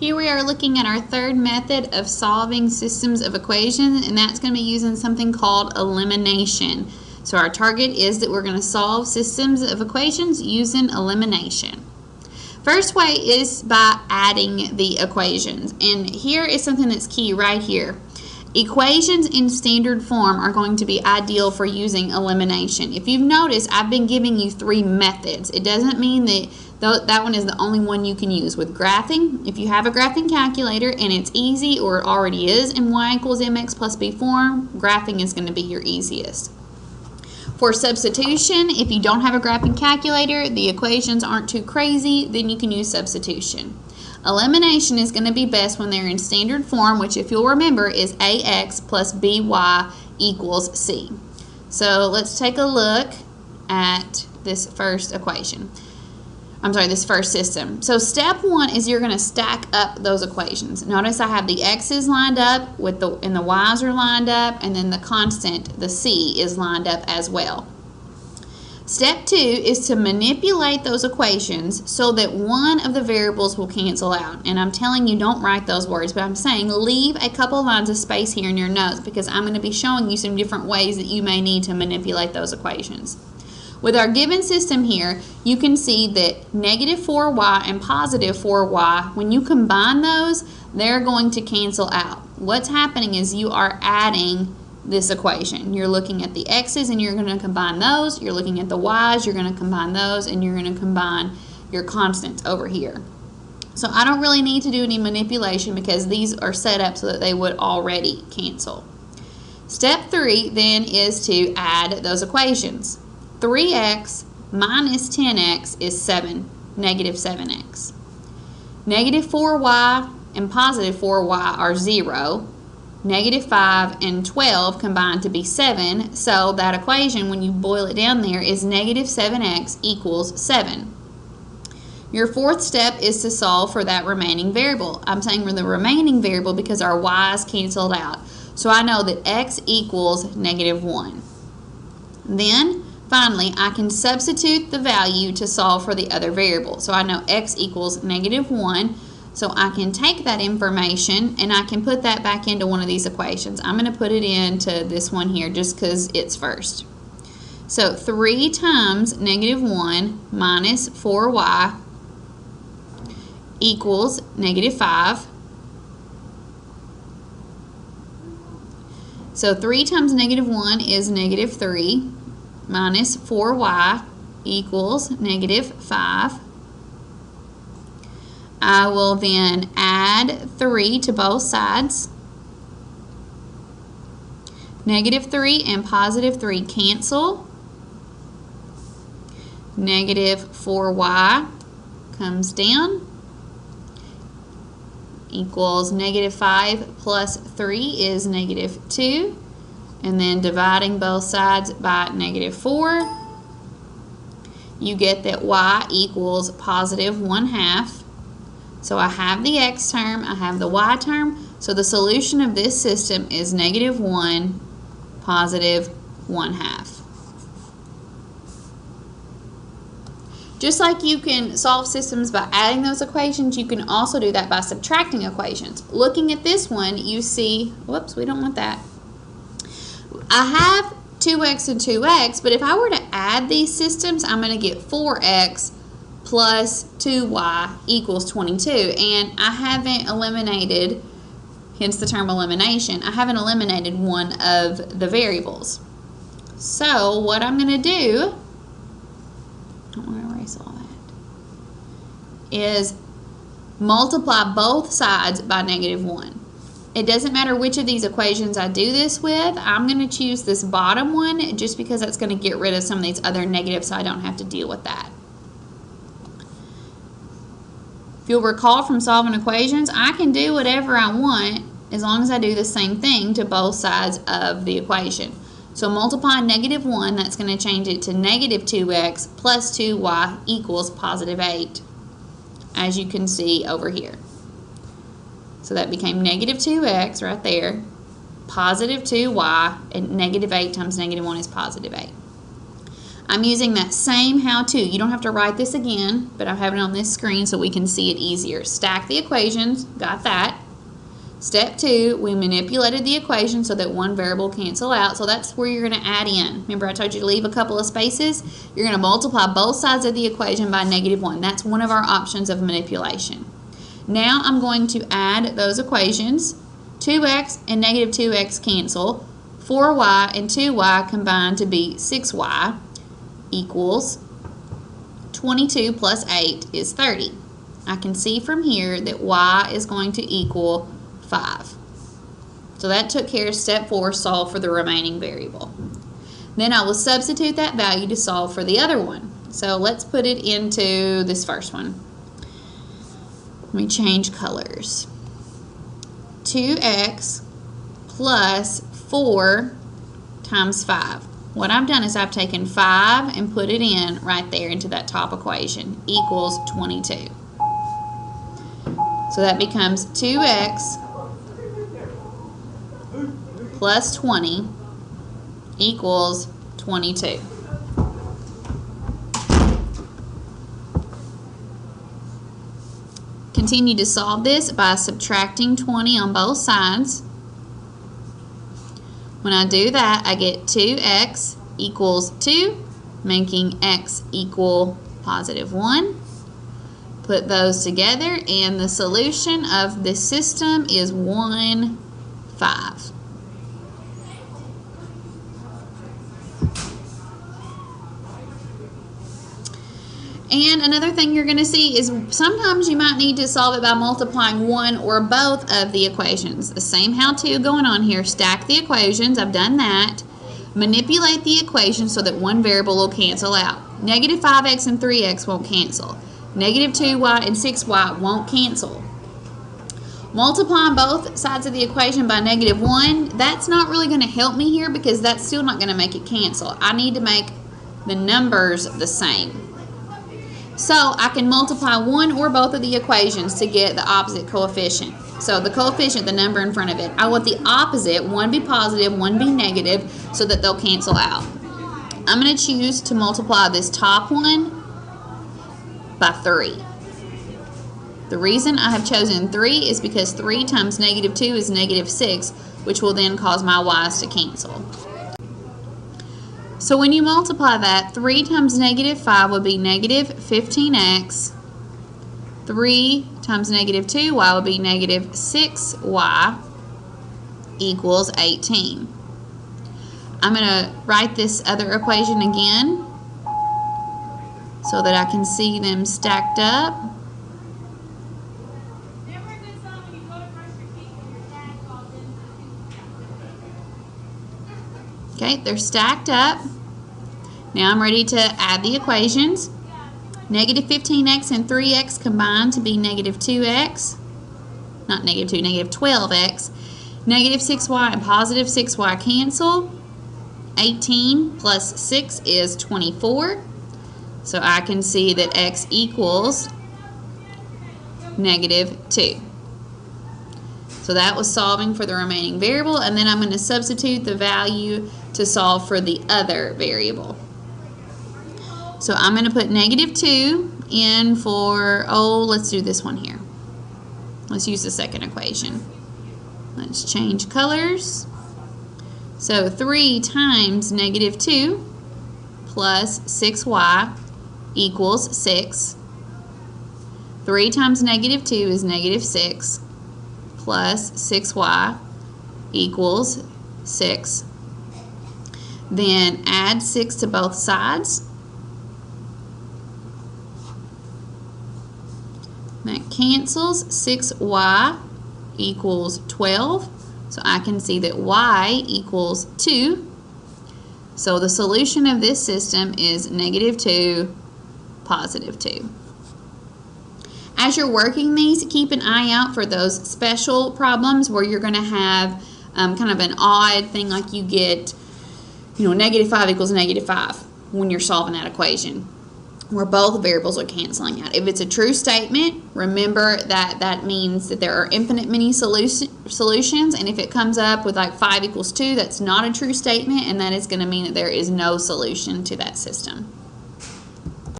Here we are looking at our third method of solving systems of equations, and that's going to be using something called elimination. So our target is that we're going to solve systems of equations using elimination. First way is by adding the equations, and here is something that's key right here. Equations in standard form are going to be ideal for using elimination. If you've noticed, I've been giving you three methods. It doesn't mean that that one is the only one you can use. With graphing, if you have a graphing calculator and it's easy, or it already is in y equals mx plus b form, graphing is going to be your easiest. For substitution, if you don't have a graphing calculator, the equations aren't too crazy, then you can use substitution. Elimination is going to be best when they're in standard form, which, if you'll remember, is ax plus by equals c. So let's take a look at this first equation. This first system. So step one is you're going to stack up those equations. Notice I have the x's lined up and the y's are lined up, and then the constant, the c, is lined up as well. Step two is to manipulate those equations so that one of the variables will cancel out. And I'm telling you, don't write those words, but I'm saying leave a couple of lines of space here in your notes, because I'm going to be showing you some different ways that you may need to manipulate those equations. With our given system here, you can see that negative 4y and positive 4y, when you combine those, they're going to cancel out. What's happening is you are adding this equation. You're looking at the x's and you're going to combine those. You're looking at the y's, you're going to combine those, and you're going to combine your constants over here. So I don't really need to do any manipulation because these are set up so that they would already cancel. Step three then is to add those equations. 3x minus 10x is 7, negative 7x. Negative 4y and positive 4y are 0. Negative 5 and 12 combine to be 7, so that equation, when you boil it down there, is negative 7x equals 7. Your fourth step is to solve for that remaining variable. I'm saying for the remaining variable because our y's canceled out. So I know that x equals negative 1. Then, finally, I can substitute the value to solve for the other variable. So I know x equals negative 1. So I can take that information and I can put that back into one of these equations. I'm going to put it into this one here just because it's first. So 3 times negative 1 minus 4y equals negative 5. So 3 times negative 1 is negative 3 minus 4y equals negative 5. I will then add 3 to both sides. Negative 3 and positive 3 cancel. Negative 4y comes down equals negative 5 plus 3 is negative 2. And then dividing both sides by negative 4, you get that y equals positive 1/2. So I have the x term, I have the y term, so the solution of this system is negative 1, positive 1/2. Just like you can solve systems by adding those equations, you can also do that by subtracting equations. Looking at this one, you see, whoops, we don't want that. I have 2x and 2x, but if I were to add these systems, I'm going to get 4x plus 2y equals 22, and I haven't eliminated, hence the term elimination, I haven't eliminated one of the variables. So what I'm going to do, I don't want to erase all that, is multiply both sides by negative 1. It doesn't matter which of these equations I do this with. I'm going to choose this bottom one just because that's going to get rid of some of these other negatives so I don't have to deal with that. If you'll recall from solving equations, I can do whatever I want as long as I do the same thing to both sides of the equation. So multiplying negative 1, that's going to change it to negative 2x plus 2y equals positive 8, as you can see over here. So that became negative 2x right there, positive 2y, and negative 8 times negative 1 is positive 8. I'm using that same how-to. You don't have to write this again, but I have it on this screen so we can see it easier. Stack the equations, got that. Step 2, we manipulated the equation so that one variable cancel out. So that's where you're going to add in. Remember I told you to leave a couple of spaces? You're going to multiply both sides of the equation by -1. That's one of our options of manipulation. Now I'm going to add those equations. 2x and -2x cancel. 4y and 2y combine to be 6y equals 22 plus 8 is 30. I can see from here that y is going to equal 5. So that took care of step 4, solve for the remaining variable. Then I will substitute that value to solve for the other one. So let's put it into this first one. Let me change colors. 2x plus 4 times 5. What I've done is I've taken 5 and put it in right there into that top equation, equals 22. So that becomes 2x plus 20 equals 22. Continue to solve this by subtracting 20 on both sides. When I do that, I get 2x equals 2, making x equal +1. Put those together, and the solution of this system is 1, 5. And another thing you're going to see is sometimes you might need to solve it by multiplying one or both of the equations. The same how-to going on here. Stack the equations. I've done that. Manipulate the equation so that one variable will cancel out. -5x and 3x won't cancel. -2y and 6y won't cancel. Multiplying both sides of the equation by -1, that's not really going to help me here because that's still not going to make it cancel. I need to make the numbers the same. So I can multiply one or both of the equations to get the opposite coefficient. So the coefficient, the number in front of it, I want the opposite, one be positive, one be negative, so that they'll cancel out. I'm going to choose to multiply this top one by 3. The reason I have chosen 3 is because 3 times -2 is -6, which will then cause my y's to cancel. So when you multiply that, 3 times -5 would be -15x. 3 times -2y would be -6y equals 18. I'm going to write this other equation again so that I can see them stacked up. Okay, they're stacked up. Now I'm ready to add the equations. -15x and 3x combine to be -2x. Not -2, -12x. -6y and +6y cancel. 18 plus 6 is 24. So I can see that x equals -2. So that was solving for the remaining variable, and then I'm going to substitute the value to solve for the other variable. So I'm going to put -2 in for, let's do this one here. Let's use the second equation. Let's change colors. So 3 times -2 plus 6y equals 6. 3 times -2 is -6 plus 6y equals 6. Then add 6 to both sides. That cancels. 6y equals 12. So I can see that y equals 2. So the solution of this system is -2, +2. As you're working these, keep an eye out for those special problems where you're going to have kind of an odd thing, like you get, -5 equals -5 when you're solving that equation. where both variables are canceling out. If it's a true statement, remember that that means that there are infinite many solutions, and if it comes up with like 5 equals 2, that's not a true statement, and that is going to mean that there is no solution to that system.